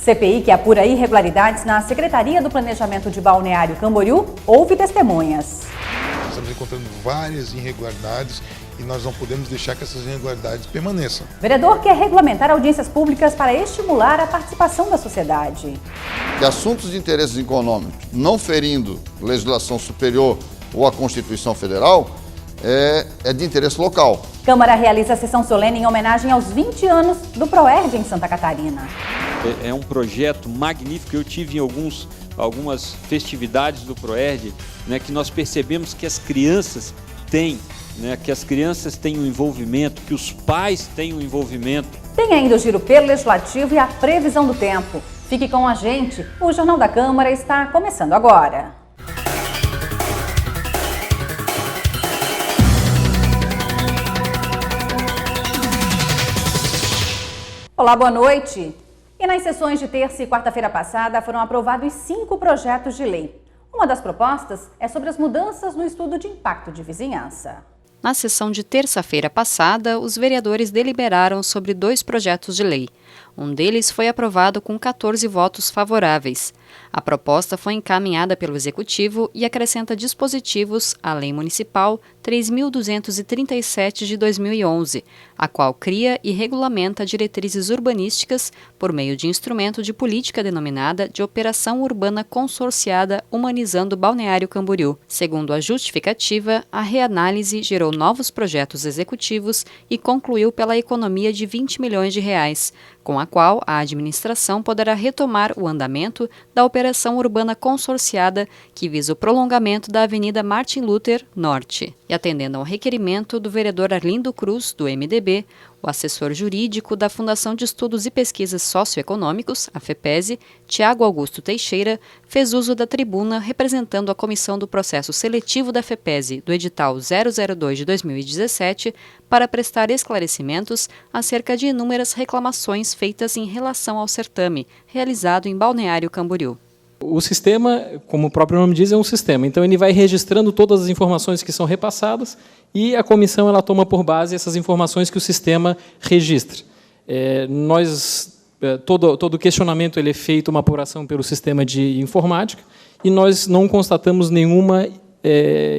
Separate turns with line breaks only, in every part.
CPI que apura irregularidades na Secretaria do Planejamento de Balneário Camboriú ouve testemunhas.
Estamos encontrando várias irregularidades e nós não podemos deixar que essas irregularidades permaneçam.
O vereador quer regulamentar audiências públicas para estimular a participação da sociedade.
De assuntos de interesses econômicos, não ferindo legislação superior ou a Constituição Federal, é de interesse local.
Câmara realiza a sessão solene em homenagem aos 20 anos do PROERD em Santa Catarina.
É um projeto magnífico. Eu tive em algumas festividades do PROERD, né, que nós percebemos que as crianças têm, que as crianças têm um envolvimento, que os pais têm um envolvimento.
Tem ainda o giro pelo legislativo e a previsão do tempo. Fique com a gente, o Jornal da Câmara está começando agora. Olá, boa noite. E nas sessões de terça e quarta-feira passada foram aprovados 5 projetos de lei. Uma das propostas é sobre as mudanças no estudo de impacto de vizinhança.
Na sessão de terça-feira passada, os vereadores deliberaram sobre 2 projetos de lei. Um deles foi aprovado com 14 votos favoráveis. A proposta foi encaminhada pelo Executivo e acrescenta dispositivos à Lei Municipal 3.237 de 2011, a qual cria e regulamenta diretrizes urbanísticas por meio de instrumento de política denominada de Operação Urbana Consorciada Humanizando Balneário Camboriú. Segundo a justificativa, a reanálise gerou novos projetos executivos e concluiu pela economia de R$20 milhões, com a qual a administração poderá retomar o andamento da Operação Urbana Consorciada, que visa o prolongamento da Avenida Martin Luther Norte. E atendendo ao requerimento do vereador Arlindo Cruz, do MDB, o assessor jurídico da Fundação de Estudos e Pesquisas Socioeconômicos, a FEPESE, Tiago Augusto Teixeira, fez uso da tribuna representando a Comissão do Processo Seletivo da FEPESE do edital 002 de 2017 para prestar esclarecimentos acerca de inúmeras reclamações feitas em relação ao certame, realizado em Balneário Camboriú.
O sistema, como o próprio nome diz, é um sistema. Então, ele vai registrando todas as informações que são repassadas e a comissão ela toma por base essas informações que o sistema registra. Todo questionamento ele é feito uma apuração pelo sistema de informática e nós não constatamos nenhuma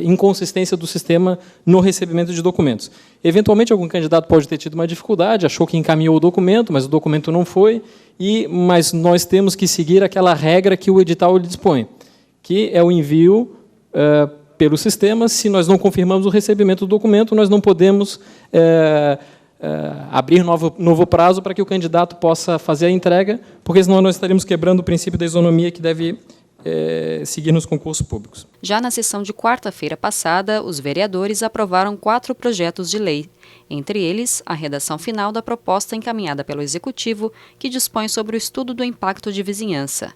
inconsistência do sistema no recebimento de documentos. Eventualmente, algum candidato pode ter tido uma dificuldade, achou que encaminhou o documento, mas o documento não foi, mas nós temos que seguir aquela regra que o edital dispõe, que é o envio pelo sistema. Se nós não confirmamos o recebimento do documento, nós não podemos abrir novo prazo para que o candidato possa fazer a entrega, porque senão nós estaremos quebrando o princípio da isonomia que deve seguir nos concursos públicos.
Já na sessão de quarta-feira passada, os vereadores aprovaram 4 projetos de lei, entre eles a redação final da proposta encaminhada pelo Executivo, que dispõe sobre o estudo do impacto de vizinhança.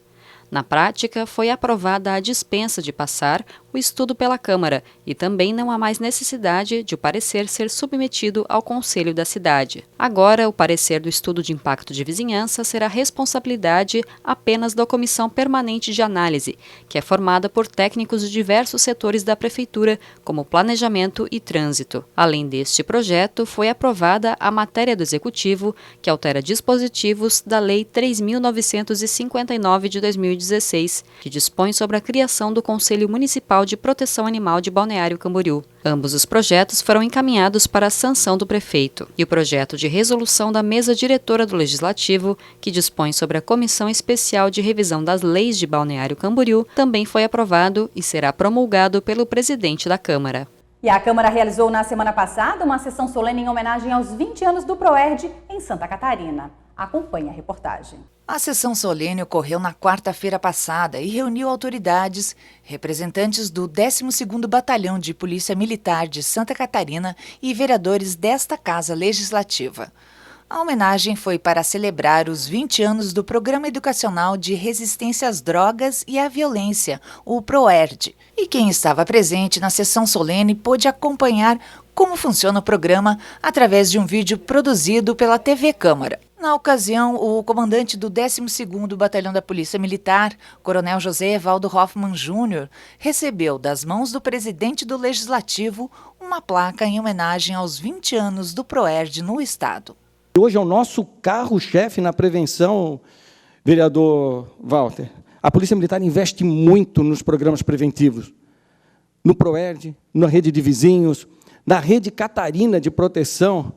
Na prática, foi aprovada a dispensa de passar o estudo pela Câmara e também não há mais necessidade de o parecer ser submetido ao Conselho da Cidade. Agora, o parecer do estudo de impacto de vizinhança será responsabilidade apenas da Comissão Permanente de Análise, que é formada por técnicos de diversos setores da Prefeitura, como planejamento e trânsito. Além deste projeto, foi aprovada a matéria do Executivo, que altera dispositivos da Lei 3.959 de 2016, que dispõe sobre a criação do Conselho Municipal de Proteção Animal de Balneário Camboriú. Ambos os projetos foram encaminhados para a sanção do prefeito. E o projeto de resolução da mesa diretora do Legislativo, que dispõe sobre a Comissão Especial de Revisão das Leis de Balneário Camboriú, também foi aprovado e será promulgado pelo presidente da Câmara.
E a Câmara realizou na semana passada uma sessão solene em homenagem aos 20 anos do PROERD em Santa Catarina. Acompanhe a reportagem.
A sessão solene ocorreu na quarta-feira passada e reuniu autoridades, representantes do 12º Batalhão de Polícia Militar de Santa Catarina e vereadores desta Casa Legislativa. A homenagem foi para celebrar os 20 anos do Programa Educacional de Resistência às Drogas e à Violência, o PROERD. E quem estava presente na sessão solene pôde acompanhar como funciona o programa através de um vídeo produzido pela TV Câmara. Na ocasião, o comandante do 12º Batalhão da Polícia Militar, Coronel José Evaldo Hoffmann Júnior, recebeu das mãos do presidente do Legislativo uma placa em homenagem aos 20 anos do PROERD no Estado.
Hoje é o nosso carro-chefe na prevenção Vereador Walter, a Polícia Militar investe muito nos programas preventivos, no PROERD, na rede de vizinhos, na rede Catarina de proteção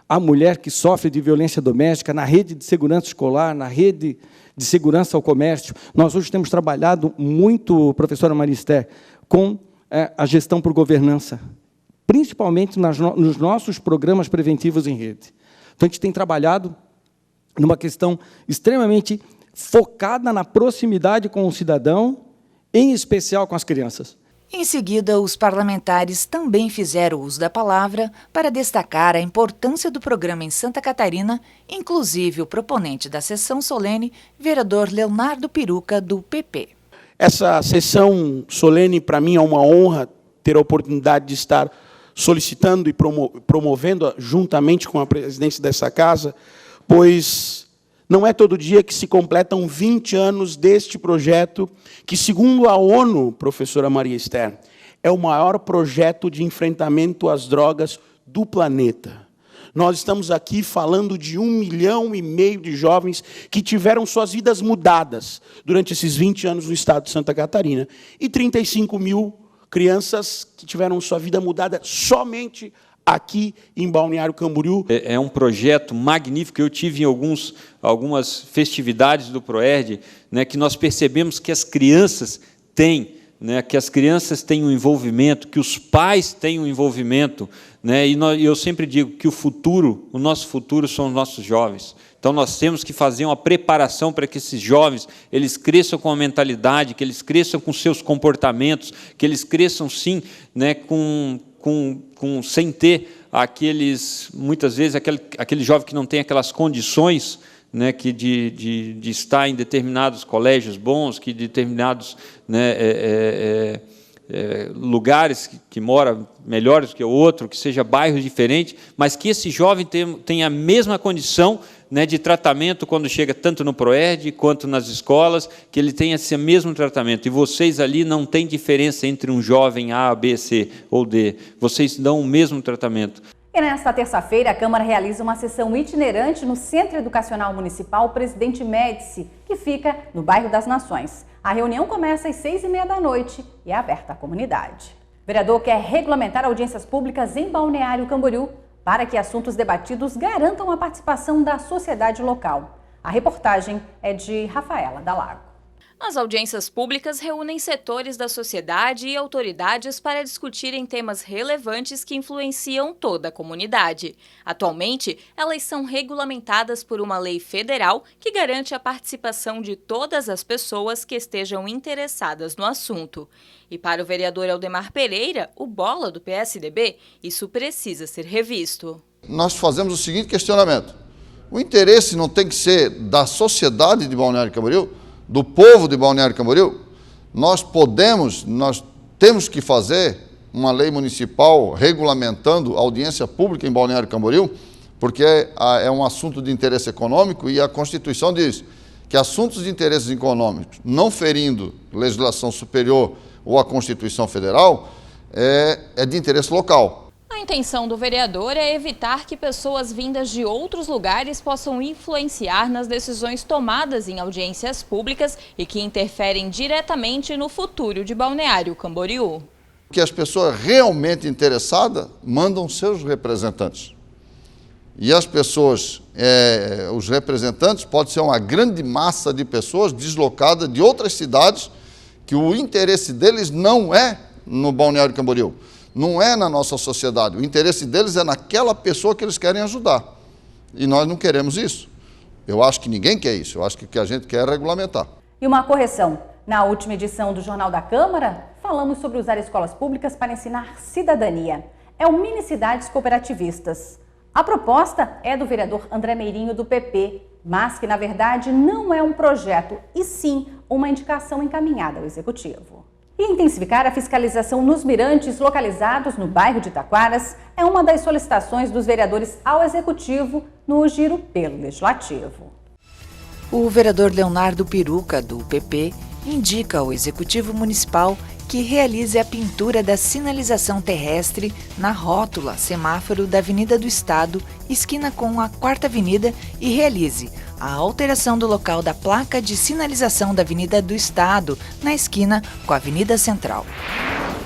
à mulher que sofre de violência doméstica, na rede de segurança escolar, na rede de segurança ao comércio. Nós hoje temos trabalhado muito, professora Maristé, com a gestão por governança, principalmente nos nossos programas preventivos em rede. Então, a gente tem trabalhado numa questão extremamente focada na proximidade com o cidadão, em especial com as crianças.
Em seguida, os parlamentares também fizeram uso da palavra para destacar a importância do programa em Santa Catarina, inclusive o proponente da sessão solene, vereador Leonardo Piruca, do PP.
Essa sessão solene, para mim, é uma honra ter a oportunidade de estar solicitando e promovendo, juntamente com a presidência dessa casa, pois não é todo dia que se completam 20 anos deste projeto, que, segundo a ONU, professora Maria Esther, é o maior projeto de enfrentamento às drogas do planeta. Nós estamos aqui falando de 1,5 milhão de jovens que tiveram suas vidas mudadas durante esses 20 anos no estado de Santa Catarina, e 35 mil crianças que tiveram sua vida mudada somente aqui em Balneário Camboriú.
É um projeto magnífico. Eu tive em algumas festividades do PROERD, né, que nós percebemos que as crianças têm, né, que as crianças têm um envolvimento, que os pais têm um envolvimento, né, e eu sempre digo que o nosso futuro são os nossos jovens. Então, nós temos que fazer uma preparação para que esses jovens eles cresçam com a mentalidade, que eles cresçam com seus comportamentos, que eles cresçam, sim, né, sem ter muitas vezes, aquele jovem que não tem aquelas condições, né, de estar em determinados colégios bons, que determinados, né, lugares que mora melhores que o outro, que seja bairros diferentes, mas que esse jovem tenha a mesma condição, né, de tratamento quando chega tanto no PROERD quanto nas escolas, que ele tenha esse mesmo tratamento. E vocês ali não tem diferença entre um jovem A, B, C ou D. Vocês dão o mesmo tratamento.
E nesta terça-feira, a Câmara realiza uma sessão itinerante no Centro Educacional Municipal Presidente Médici, que fica no bairro das Nações. A reunião começa às 18h30 e é aberta à comunidade. O vereador quer regulamentar audiências públicas em Balneário Camboriú para que assuntos debatidos garantam a participação da sociedade local. A reportagem é de Rafaela Dalago.
As audiências públicas reúnem setores da sociedade e autoridades para discutirem temas relevantes que influenciam toda a comunidade. Atualmente, elas são regulamentadas por uma lei federal que garante a participação de todas as pessoas que estejam interessadas no assunto. E para o vereador Aldemar Pereira, o Bola do PSDB, isso precisa ser revisto.
Nós fazemos o seguinte questionamento: o interesse não tem que ser da sociedade de Balneário Camboriú, do povo de Balneário Camboriú? Nós temos que fazer uma lei municipal regulamentando a audiência pública em Balneário Camboriú, porque é um assunto de interesse econômico e a Constituição diz que assuntos de interesses econômicos, não ferindo legislação superior ou a Constituição Federal, é de interesse local.
A intenção do vereador é evitar que pessoas vindas de outros lugares possam influenciar nas decisões tomadas em audiências públicas e que interferem diretamente no futuro de Balneário Camboriú.
Que as pessoas realmente interessadas mandam seus representantes. E as pessoas, os representantes, pode ser uma grande massa de pessoas deslocadas de outras cidades, que o interesse deles não é no Balneário Camboriú. Não é na nossa sociedade. O interesse deles é naquela pessoa que eles querem ajudar. E nós não queremos isso. Eu acho que ninguém quer isso. Eu acho que o que a gente quer é regulamentar.
E uma correção. Na última edição do Jornal da Câmara, falamos sobre usar escolas públicas para ensinar cidadania. É o Mini Cidades Cooperativistas. A proposta é do vereador André Meirinho, do PP, mas que, na verdade, não é um projeto, e sim uma indicação encaminhada ao Executivo. E intensificar a fiscalização nos mirantes localizados no bairro de Taquaras é uma das solicitações dos vereadores ao Executivo no giro pelo Legislativo.
O vereador Leonardo Piruca, do PP, indica ao Executivo Municipal que realize a pintura da sinalização terrestre na rótula semáforo da Avenida do Estado, esquina com a 4ª Avenida, e realize a alteração do local da placa de sinalização da Avenida do Estado, na esquina com a Avenida Central.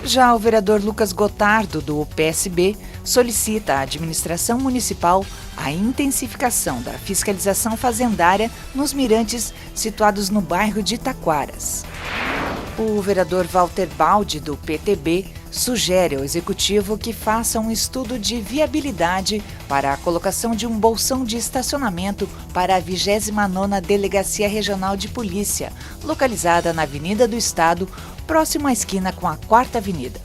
Já o vereador Lucas Gotardo, do PSB, solicita à administração municipal a intensificação da fiscalização fazendária nos mirantes situados no bairro de Taquaras. O vereador Walter Baldi, do PTB, sugere ao executivo que faça um estudo de viabilidade para a colocação de um bolsão de estacionamento para a 29ª Delegacia Regional de Polícia, localizada na Avenida do Estado, próximo à esquina com a 4ª Avenida.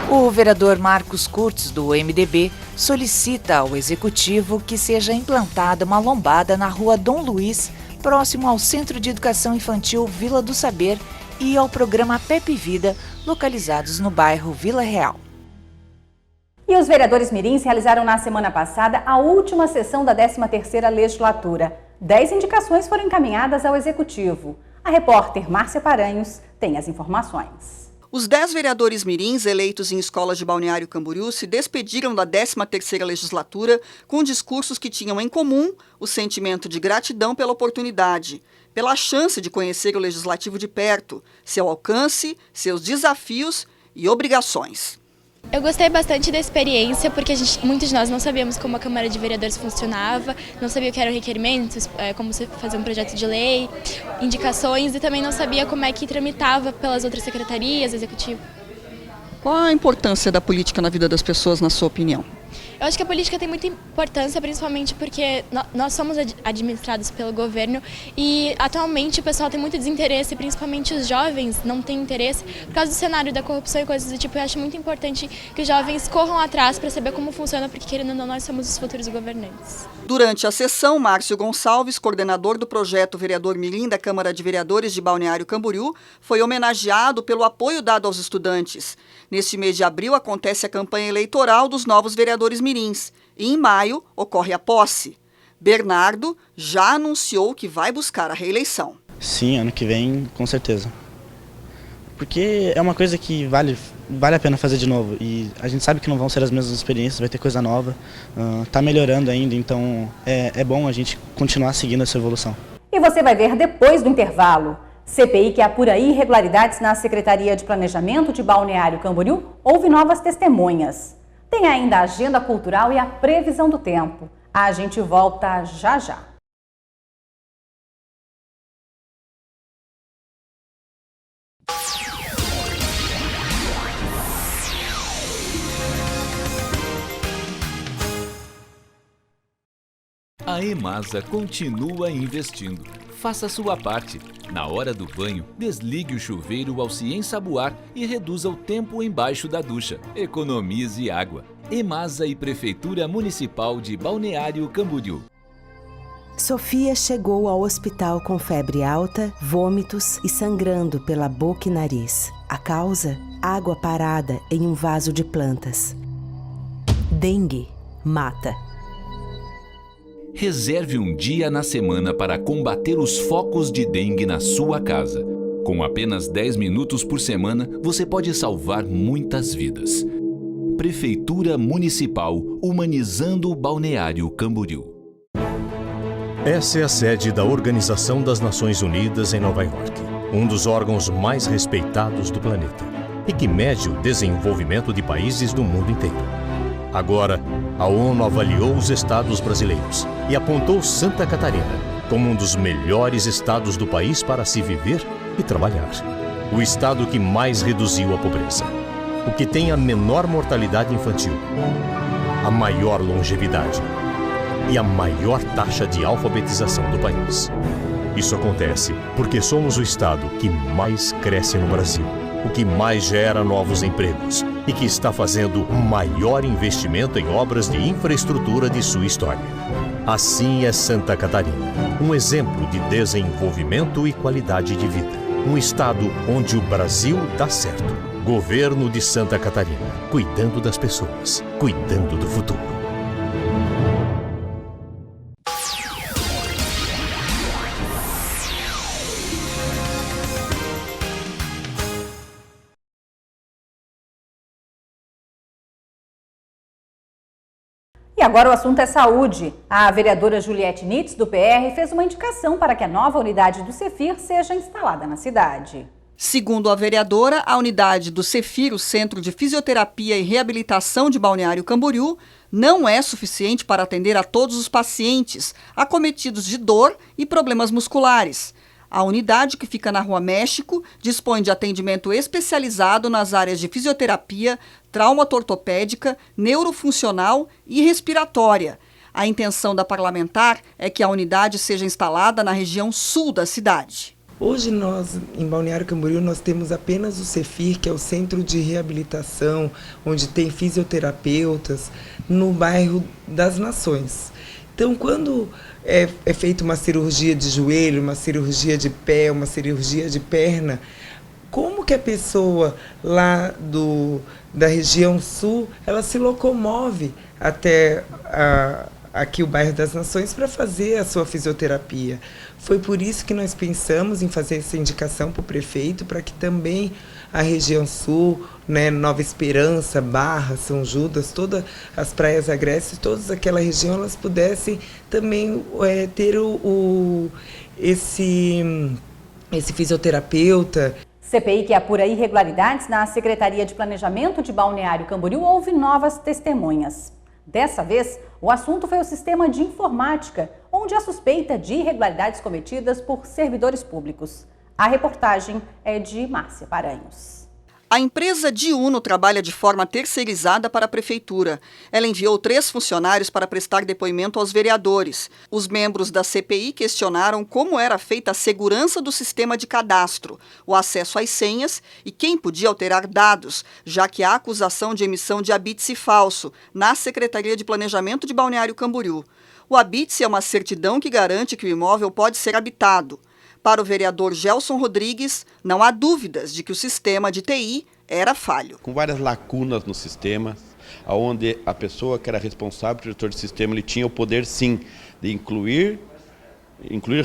O vereador Marcos Kurtz, do MDB, solicita ao executivo que seja implantada uma lombada na rua Dom Luiz, próximo ao Centro de Educação Infantil Vila do Saber, e ao programa Pepe Vida, localizados no bairro Vila Real.
E os vereadores mirins realizaram na semana passada a última sessão da 13ª legislatura. 10 indicações foram encaminhadas ao executivo. A repórter Márcia Paranhos tem as informações.
Os 10 vereadores mirins eleitos em escolas de Balneário Camboriú se despediram da 13ª legislatura com discursos que tinham em comum o sentimento de gratidão pela oportunidade, pela chance de conhecer o legislativo de perto, seu alcance, seus desafios e obrigações.
Eu gostei bastante da experiência porque muitos de nós não sabíamos como a Câmara de Vereadores funcionava, não sabia o que eram requerimentos, como fazer um projeto de lei, indicações, e também não sabia como é que tramitava pelas outras secretarias, executivo.
Qual a importância da política na vida das pessoas, na sua opinião?
Eu acho que a política tem muita importância, principalmente porque nós somos administrados pelo governo e atualmente o pessoal tem muito desinteresse, principalmente os jovens não têm interesse por causa do cenário da corrupção e coisas do tipo. Eu acho muito importante que os jovens corram atrás para saber como funciona, porque querendo ou não, nós somos os futuros governantes.
Durante a sessão, Márcio Gonçalves, coordenador do projeto Vereador Mirim da Câmara de Vereadores de Balneário Camboriú, foi homenageado pelo apoio dado aos estudantes. Neste mês de abril acontece a campanha eleitoral dos novos vereadores mirins e em maio ocorre a posse. Bernardo já anunciou que vai buscar a reeleição.
Sim, ano que vem, com certeza. Porque é uma coisa que vale a pena fazer de novo. E a gente sabe que não vão ser as mesmas experiências, vai ter coisa nova. Tá melhorando ainda, então é bom a gente continuar seguindo essa evolução.
E você vai ver depois do intervalo. CPI que apura irregularidades na Secretaria de Planejamento de Balneário Camboriú houve novas testemunhas. Tem ainda a agenda cultural e a previsão do tempo. A gente volta já já.
A EMASA continua investindo. Faça a sua parte. Na hora do banho, desligue o chuveiro ao se ensaboar e reduza o tempo embaixo da ducha. Economize água. EMASA e Prefeitura Municipal de Balneário Camboriú.
Sofia chegou ao hospital com febre alta, vômitos e sangrando pela boca e nariz. A causa? Água parada em um vaso de plantas. Dengue mata.
Reserve um dia na semana para combater os focos de dengue na sua casa. Com apenas 10 minutos por semana, você pode salvar muitas vidas. Prefeitura Municipal, humanizando o Balneário Camboriú.
Essa é a sede da Organização das Nações Unidas em Nova York, um dos órgãos mais respeitados do planeta e que mede o desenvolvimento de países do mundo inteiro. Agora, a ONU avaliou os estados brasileiros e apontou Santa Catarina como um dos melhores estados do país para se viver e trabalhar. O estado que mais reduziu a pobreza, o que tem a menor mortalidade infantil, a maior longevidade e a maior taxa de alfabetização do país. Isso acontece porque somos o estado que mais cresce no Brasil, o que mais gera novos empregos e que está fazendo o maior investimento em obras de infraestrutura de sua história. Assim é Santa Catarina, um exemplo de desenvolvimento e qualidade de vida. Um estado onde o Brasil dá certo. Governo de Santa Catarina, cuidando das pessoas, cuidando do futuro.
E agora o assunto é saúde. A vereadora Juliette Nitz, do PR, fez uma indicação para que a nova unidade do Cefir seja instalada na cidade.
Segundo a vereadora, a unidade do Cefir, o Centro de Fisioterapia e Reabilitação de Balneário Camboriú, não é suficiente para atender a todos os pacientes acometidos de dor e problemas musculares. A unidade, que fica na Rua México, dispõe de atendimento especializado nas áreas de fisioterapia, traumato-ortopédica, neurofuncional e respiratória. A intenção da parlamentar é que a unidade seja instalada na região sul da cidade.
Hoje nós, em Balneário Camboriú, nós temos apenas o Cefir, que é o Centro de Reabilitação, onde tem fisioterapeutas, no bairro das Nações. Então, quando é feita uma cirurgia de joelho, uma cirurgia de pé, uma cirurgia de perna, como que a pessoa lá da região sul, ela se locomove até aqui o bairro das Nações para fazer a sua fisioterapia? Foi por isso que nós pensamos em fazer essa indicação para o prefeito, para que também a região sul, né, Nova Esperança, Barra, São Judas, todas as praias agrestes, todas aquela região, elas pudessem também ter esse fisioterapeuta.
CPI que apura irregularidades na Secretaria de Planejamento de Balneário Camboriú houve novas testemunhas. Dessa vez, o assunto foi o sistema de informática, onde há suspeita de irregularidades cometidas por servidores públicos. A reportagem é de Márcia Paranhos.
A empresa Diuno trabalha de forma terceirizada para a prefeitura. Ela enviou 3 funcionários para prestar depoimento aos vereadores. Os membros da CPI questionaram como era feita a segurança do sistema de cadastro, o acesso às senhas e quem podia alterar dados, já que há acusação de emissão de habite falso na Secretaria de Planejamento de Balneário Camboriú. O habite é uma certidão que garante que o imóvel pode ser habitado. Para o vereador Gelson Rodrigues, não há dúvidas de que o sistema de TI era falho.
Com várias lacunas no sistema, onde a pessoa que era responsável pelo diretor de sistema, ele tinha o poder, sim, de incluir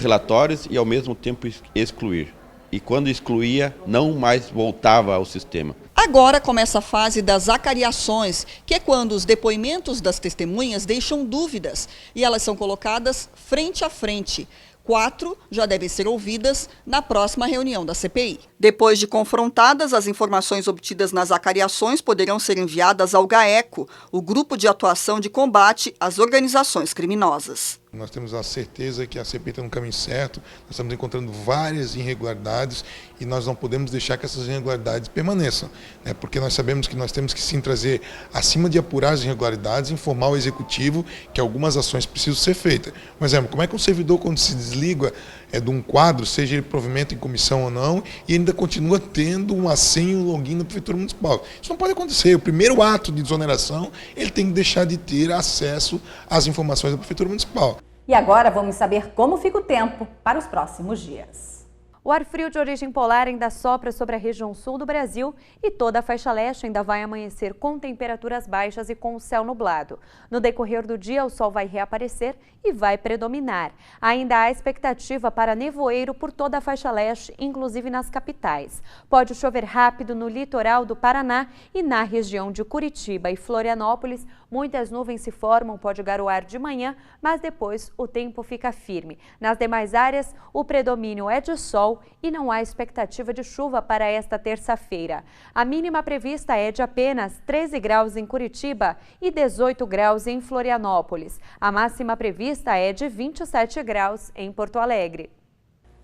relatórios e, ao mesmo tempo, excluir. E quando excluía, não mais voltava ao sistema.
Agora começa a fase das acariações, que é quando os depoimentos das testemunhas deixam dúvidas e elas são colocadas frente a frente. 4 já devem ser ouvidas na próxima reunião da CPI. Depois de confrontadas, as informações obtidas nas acariações poderão ser enviadas ao GAECO, o Grupo de Atuação de Combate às Organizações Criminosas.
Nós temos a certeza que a CPI está no caminho certo, nós estamos encontrando várias irregularidades e nós não podemos deixar que essas irregularidades permaneçam, né? Porque nós sabemos que nós temos que sim trazer, acima de apurar as irregularidades, informar o Executivo que algumas ações precisam ser feitas. Por exemplo, como é que um servidor, quando se desliga de um quadro, seja ele provimento em comissão ou não, e ainda continua tendo uma senha e um login na Prefeitura Municipal? Isso não pode acontecer. O primeiro ato de desoneração, ele tem que deixar de ter acesso às informações da Prefeitura Municipal.
E agora vamos saber como fica o tempo para os próximos dias.
O ar frio de origem polar ainda sopra sobre a região sul do Brasil e toda a faixa leste ainda vai amanhecer com temperaturas baixas e com o céu nublado. No decorrer do dia, o sol vai reaparecer e vai predominar. Ainda há expectativa para nevoeiro por toda a faixa leste, inclusive nas capitais. Pode chover rápido no litoral do Paraná e na região de Curitiba e Florianópolis. Muitas nuvens se formam, pode garoar de manhã, mas depois o tempo fica firme. Nas demais áreas, o predomínio é de sol e não há expectativa de chuva para esta terça-feira. A mínima prevista é de apenas 13 graus em Curitiba e 18 graus em Florianópolis. A máxima prevista é de 27 graus em Porto Alegre.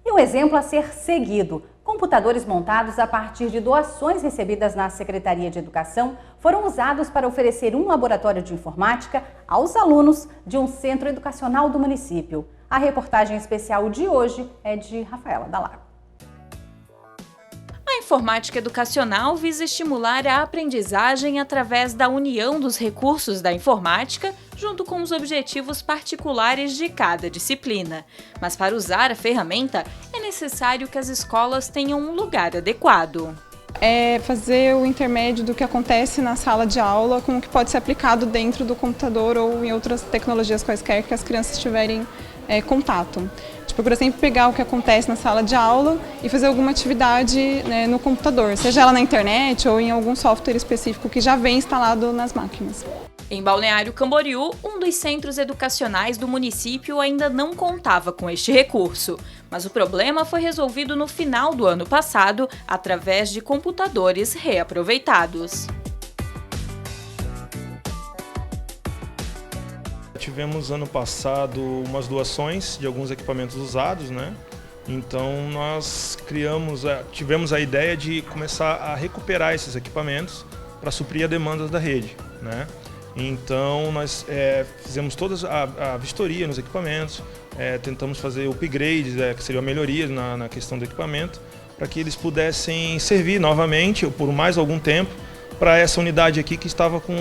E um exemplo a ser seguido. Computadores montados a partir de doações recebidas na Secretaria de Educação foram usados para oferecer um laboratório de informática aos alunos de um centro educacional do município. A reportagem especial de hoje é de Rafaela Dalago.
A informática educacional visa estimular a aprendizagem através da união dos recursos da informática junto com os objetivos particulares de cada disciplina. Mas para usar a ferramenta, é necessário que as escolas tenham um lugar adequado.
É fazer o intermédio do que acontece na sala de aula com o que pode ser aplicado dentro do computador ou em outras tecnologias quaisquer que as crianças tiverem contato. A gente procura sempre pegar o que acontece na sala de aula e fazer alguma atividade no computador, seja ela na internet ou em algum software específico que já vem instalado nas máquinas.
Em Balneário Camboriú, um dos centros educacionais do município ainda não contava com este recurso, mas o problema foi resolvido no final do ano passado através de computadores reaproveitados.
Tivemos ano passado umas doações de alguns equipamentos usados, né? Então nós tivemos a ideia de começar a recuperar esses equipamentos para suprir a demanda da rede, né? Então nós fizemos toda a vistoria nos equipamentos, tentamos fazer upgrades, que seria a melhoria na questão do equipamento, para que eles pudessem servir novamente por mais algum tempo para essa unidade aqui que estava com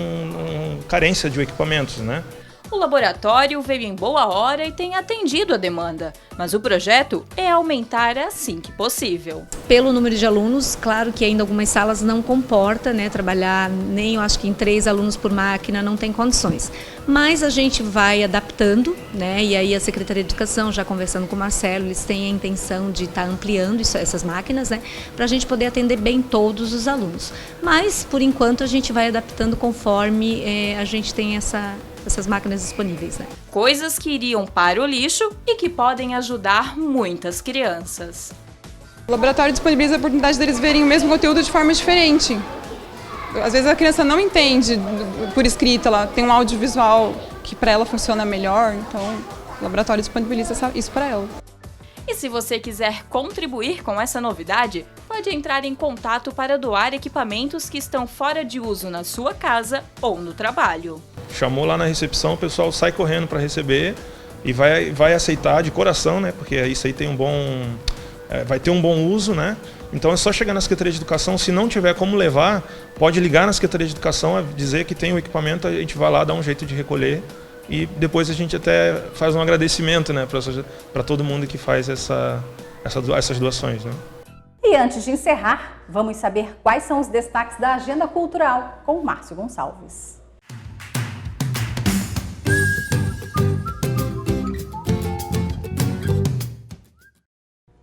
carência de equipamentos, né?
O laboratório veio em boa hora e tem atendido a demanda, mas o projeto é aumentar assim que possível.
Pelo número de alunos, claro que ainda algumas salas não comporta, né, trabalhar nem, eu acho que em 3 alunos por máquina não tem condições. Mas a gente vai adaptando, né, e aí a Secretaria de Educação, já conversando com o Marcelo, eles têm a intenção de estar ampliando essas máquinas, né, para a gente poder atender bem todos os alunos. Mas, por enquanto, a gente vai adaptando conforme a gente tem essas máquinas disponíveis, né?
Coisas que iriam para o lixo e que podem ajudar muitas crianças.
O laboratório disponibiliza a oportunidade deles verem o mesmo conteúdo de forma diferente. Às vezes a criança não entende por escrita, ela tem um audiovisual que para ela funciona melhor, então o laboratório disponibiliza isso para ela.
E se você quiser contribuir com essa novidade, pode entrar em contato para doar equipamentos que estão fora de uso na sua casa ou no trabalho.
Chamou lá na recepção, o pessoal sai correndo para receber e vai aceitar de coração, né? Porque isso aí tem vai ter um bom uso, né? Então é só chegar na Secretaria de Educação, se não tiver como levar, pode ligar na Secretaria de Educação, dizer que tem o equipamento, a gente vai lá dar um jeito de recolher e depois a gente até faz um agradecimento, né, para todo mundo que faz essas doações, né?
E antes de encerrar, vamos saber quais são os destaques da agenda cultural com o Márcio Gonçalves.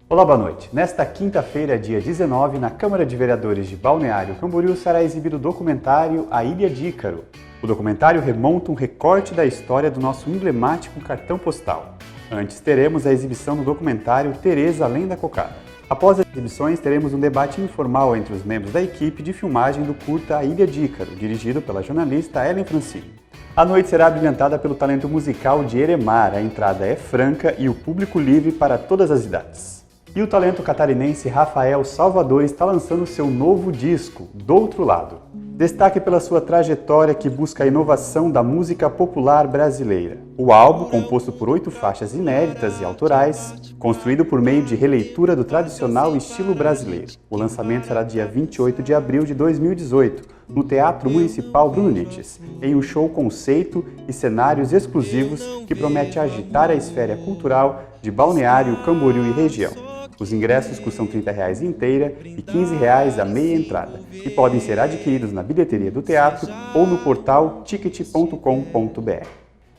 Olá, boa noite. Nesta quinta-feira, dia 19, na Câmara de Vereadores de Balneário Camboriú será exibido o documentário A Ilha de Ícaro. O documentário remonta um recorte da história do nosso emblemático cartão postal. Antes teremos a exibição do documentário Tereza Além da Cocada. Após as exibições, teremos um debate informal entre os membros da equipe de filmagem do curta A Ilha de Ícaro, dirigido pela jornalista Ellen Francini. A noite será brilhantada pelo talento musical de Eremar. A entrada é franca e o público livre para todas as idades. E o talento catarinense Rafael Salvador está lançando seu novo disco, Do Outro Lado. Destaque pela sua trajetória que busca a inovação da música popular brasileira. O álbum, composto por 8 faixas inéditas e autorais, construído por meio de releitura do tradicional estilo brasileiro. O lançamento será dia 28 de abril de 2018, no Teatro Municipal Bruno Nites, em um show conceito e cenários exclusivos que promete agitar a esfera cultural de Balneário, Camboriú e região. Os ingressos custam R$30 inteira e R$15 a meia entrada e podem ser adquiridos na bilheteria do teatro ou no portal ticket.com.br.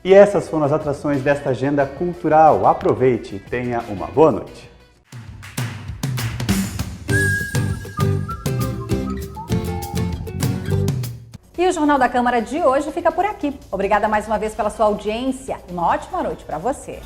E essas foram as atrações desta agenda cultural. Aproveite e tenha uma boa noite.
E o Jornal da Câmara de hoje fica por aqui. Obrigada mais uma vez pela sua audiência e uma ótima noite para você.